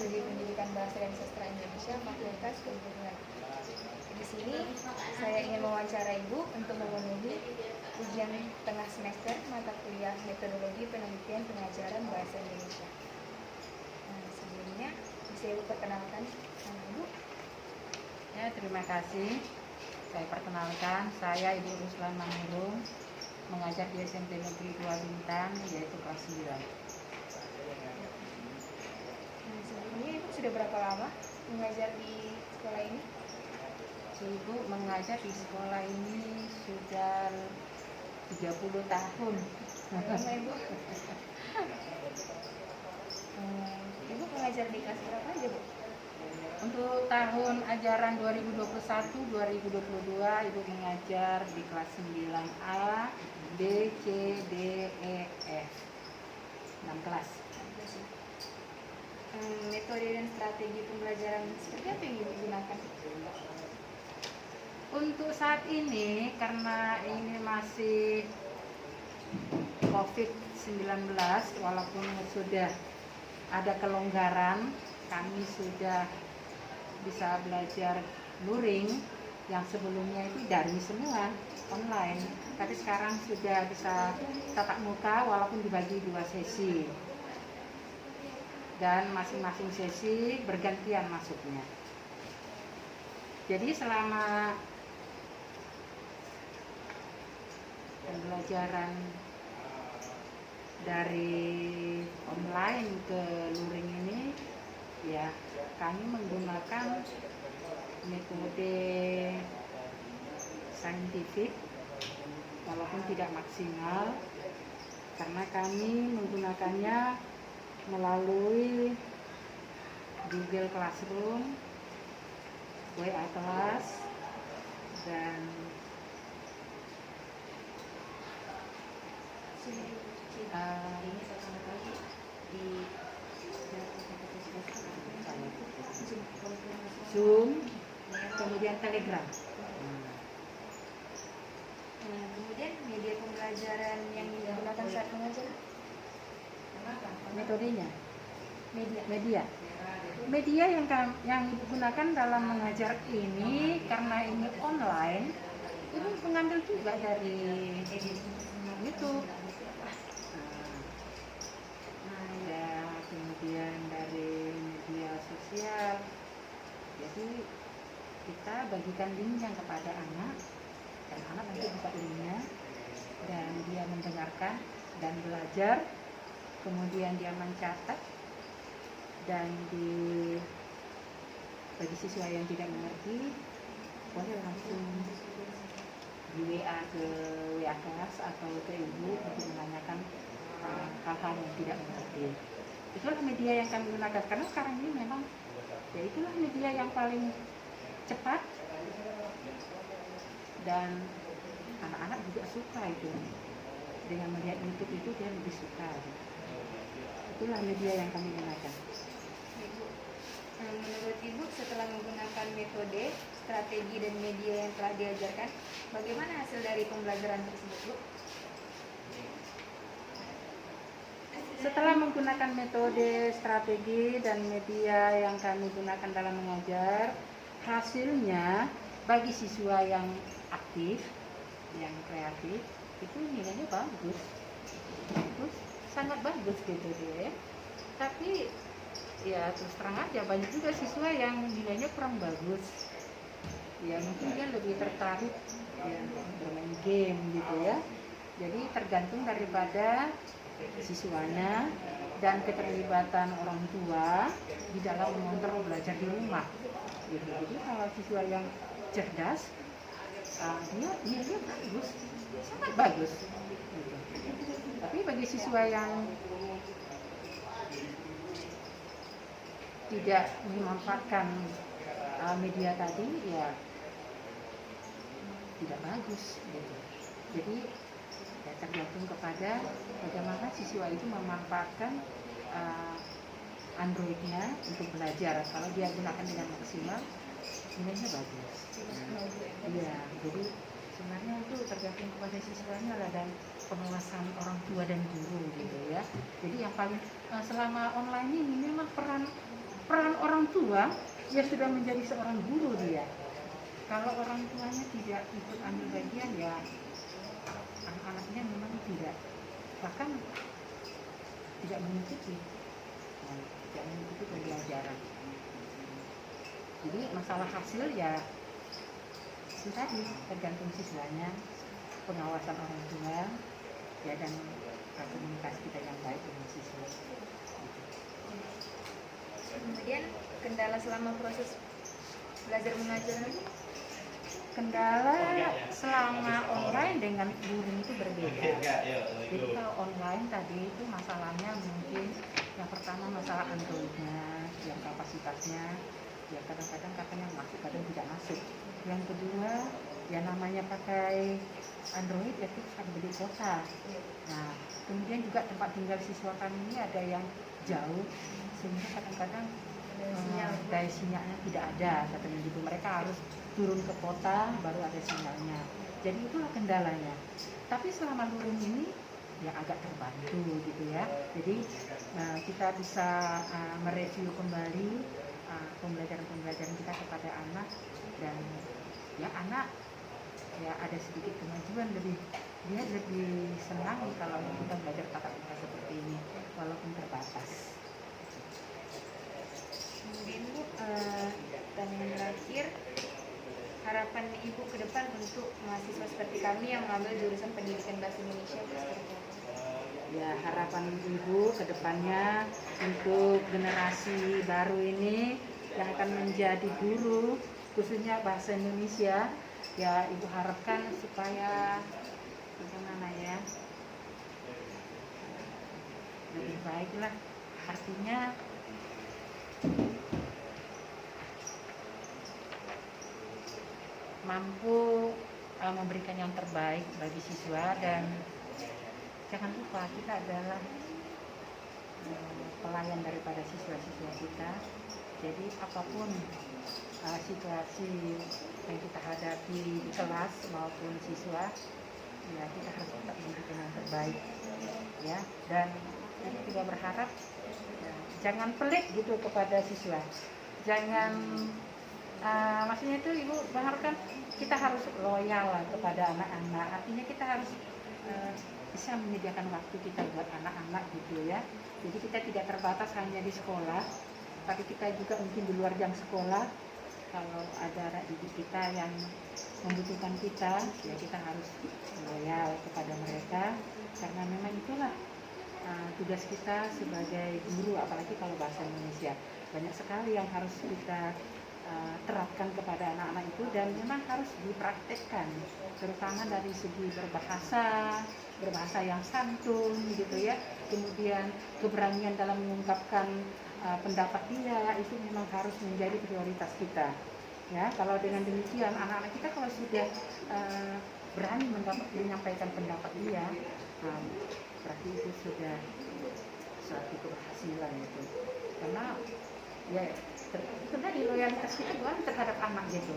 Studi Pendidikan Bahasa dan Sastra Indonesia Fakultas Keguruan. Di sini saya ingin mewawancara Ibu untuk memenuhi ujian tengah semester mata kuliah Metodologi Penelitian Pengajaran Bahasa Indonesia. Sebelumnya bisa Ibu perkenalkan nama Ibu? Ya, terima kasih. Saya perkenalkan, saya Ibu Ruslan Manurung, mengajar di SMP Negeri 2 Bintan, yaitu kelas 9. Sebelumnya Ibu sudah berapa lama mengajar di sekolah ini? Ibu mengajar di sekolah ini sudah 30 tahun. Lama Ibu? Ibu mengajar di kelas berapa aja, Bu? Untuk tahun ajaran 2021-2022, Ibu mengajar di kelas 9A, B, C, D, E, F. 6 kelas. Metode dan strategi pembelajaran seperti apa yang Ibu gunakan? Untuk saat ini, karena ini masih COVID-19, walaupun sudah ada kelonggaran, kami sudah bisa belajar luring, yang sebelumnya itu daring semua, online. Tapi sekarang sudah bisa tatap muka walaupun dibagi 2 sesi. Dan masing-masing sesi bergantian masuknya. Jadi selama pembelajaran dari online ke luring ini, ya kami menggunakan metode saintifik walaupun tidak maksimal, karena kami menggunakannya melalui Google Classroom, WA kelas, dan Zoom, kemudian Telegram. Kemudian media pembelajaran yang digunakan saat mengajar? Metodenya, Media. media yang digunakan dalam mengajar ini, karena ini online, itu mengambil juga dari YouTube, ya, kemudian dari media sosial. Jadi kita bagikan linknya kepada anak, dan anak nanti buka linknya dan dia mendengarkan dan belajar. Kemudian dia mencatat, dan bagi siswa yang tidak mengerti boleh langsung di WA ke WA kelas atau ke ibu untuk menanyakan hal-hal yang tidak mengerti. Itulah media yang kami gunakan, karena sekarang ini memang ya itulah media yang paling cepat dan anak-anak juga suka itu. Dengan melihat YouTube itu dia lebih suka. Itulah media yang kami gunakan. Ibu, menurut Ibu setelah menggunakan metode, strategi dan media yang telah diajarkan, bagaimana hasil dari pembelajaran tersebut, Bu? Setelah menggunakan metode, strategi, dan media yang kami gunakan dalam mengajar, hasilnya bagi siswa yang aktif, yang kreatif, itu nilainya bagus, sangat bagus gitu deh. Tapi ya terus terang aja banyak juga siswa yang nilainya kurang bagus. Ya mungkin dia lebih tertarik ya, bermain game gitu ya. Jadi tergantung daripada siswanya dan keterlibatan orang tua di dalam mengontrol belajar di rumah. Gitu. Jadi kalau siswa yang cerdas, dia nilainya bagus, sangat bagus. Gitu. Tapi bagi siswa yang tidak memanfaatkan media tadi, ya tidak bagus. Gitu. Jadi ya tergantung kepada bagaimana siswa itu memanfaatkan Androidnya untuk belajar. Kalau dia gunakan dengan maksimal, nilainya bagus. Iya, jadi sebenarnya itu tergantung kepada siswanya lah, dan pengawasan orang tua dan guru gitu ya. Jadi yang paling selama online ini memang peran peran orang tua, dia sudah menjadi seorang guru dia. Kalau orang tuanya tidak ikut ambil bagian, ya anak-anaknya memang bahkan tidak mengikuti pembelajaran. Jadi masalah hasil ya itu tadi tergantung siswanya, pengawasan orang tua, ya, dan komunikasi kita yang baik dengan siswa. Kemudian kendala selama proses belajar mengajar ini? Kendala selama online dengan luring itu berbeda. Jadi kalau online tadi itu masalahnya mungkin yang pertama masalah Androidnya, yang kapasitasnya ya kadang-kadang katanya masuk, kadang tidak masuk. Yang kedua ya namanya pakai Android ya itu ada beli kota. Nah kemudian juga tempat tinggal siswa kami ini ada yang jauh sehingga kadang-kadang daya sinyalnya tidak ada, katanya gitu. Mereka harus turun ke kota baru ada sinyalnya. Jadi itulah kendalanya. Tapi selama luring ini ya agak terbantu gitu ya. Jadi kita bisa mereview kembali pembelajaran kita kepada anak, dan ya anak ya ada sedikit kemajuan, dia lebih senang kalau kita belajar tatap muka seperti ini walaupun terbatas. Kemudian Bu, pertanyaan terakhir, harapan Ibu ke depan untuk mahasiswa seperti kami yang mengambil jurusan pendidikan bahasa Indonesia itu seperti apa? Ya harapan Ibu ke depannya untuk generasi baru ini yang akan menjadi guru khususnya bahasa Indonesia, ya Ibu harapkan supaya bagaimana ya, lebih baiklah, artinya mampu memberikan yang terbaik bagi siswa. Dan jangan lupa kita adalah pelayan daripada siswa-siswa kita. Jadi apapun situasi yang kita hadapi di kelas maupun siswa, ya kita harus tetap memberikan yang terbaik ya. Dan kita juga berharap ya, jangan pelit gitu kepada siswa, jangan maksudnya itu Ibu mengharapkan kita harus loyal kepada anak-anak. Artinya kita harus bisa menyediakan waktu kita buat anak-anak gitu ya. Jadi kita tidak terbatas hanya di sekolah, tapi kita juga mungkin di luar jam sekolah. Kalau ada anak didik kita yang membutuhkan kita, ya kita harus loyal kepada mereka, karena memang itulah tugas kita sebagai guru, apalagi kalau bahasa Indonesia. Banyak sekali yang harus kita terapkan kepada anak-anak itu, dan memang harus dipraktekkan, terutama dari segi berbahasa yang santun gitu ya. Kemudian keberanian dalam mengungkapkan pendapat dia, itu memang harus menjadi prioritas kita ya. Kalau dengan demikian anak-anak kita kalau sudah berani menyampaikan pendapat dia, berarti itu sudah suatu keberhasilan gitu. Karena ya itu tadi loyalitas kita bukan terhadap anak gitu.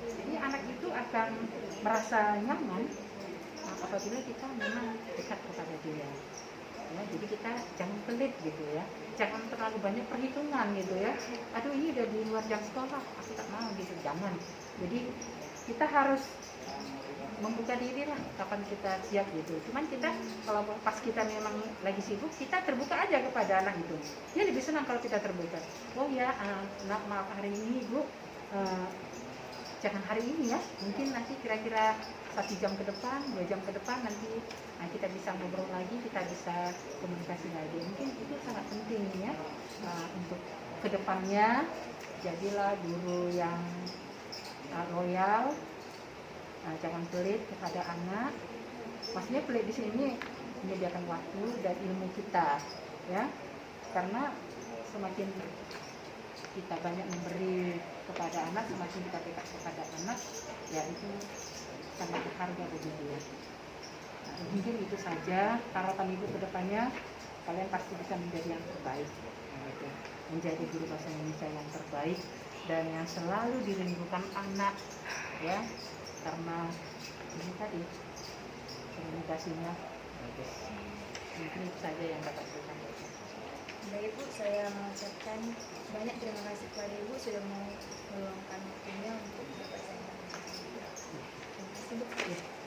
Jadi anak itu akan merasa nyaman apabila kita memang dekat kepada dia ya. Jadi kita jangan pelit gitu ya, jangan terlalu banyak perhitungan gitu ya. Aduh ini udah di luar jam sekolah, aku tak mau gitu, jangan. Jadi kita harus membuka diri lah kapan kita siap gitu. Cuman kita kalau pas kita memang lagi sibuk, kita terbuka aja kepada anak itu. Dia lebih senang kalau kita terbuka. Oh ya, maaf hari ini Ibu, jangan hari ini ya. Mungkin nanti kira-kira 1 jam ke depan, 2 jam ke depan nanti kita bisa ngobrol lagi, kita bisa komunikasi lagi. Mungkin itu sangat penting ya untuk kedepannya. Jadilah guru yang loyal. Jangan pelit kepada anak. Maksudnya pelit di sini menyediakan waktu dan ilmu kita, ya. Karena semakin kita banyak memberi kepada anak, semakin kita dekat kepada anak, ya itu sangat berharga bagi dia. Nah, mungkin itu saja harapan Ibu ke depannya. Kalian pasti bisa menjadi yang terbaik, gitu. Menjadi guru bahasa Indonesia yang terbaik dan yang selalu dirindukan anak, ya. Karena ini tadi komunikasinya bagus. Mungkin itu saja yang dapat saya sampaikan. Baik Bu, saya mengucapkan banyak terima kasih kepada Ibu sudah mau meluangkan waktunya untuk dapat saya. Terima kasih Bu.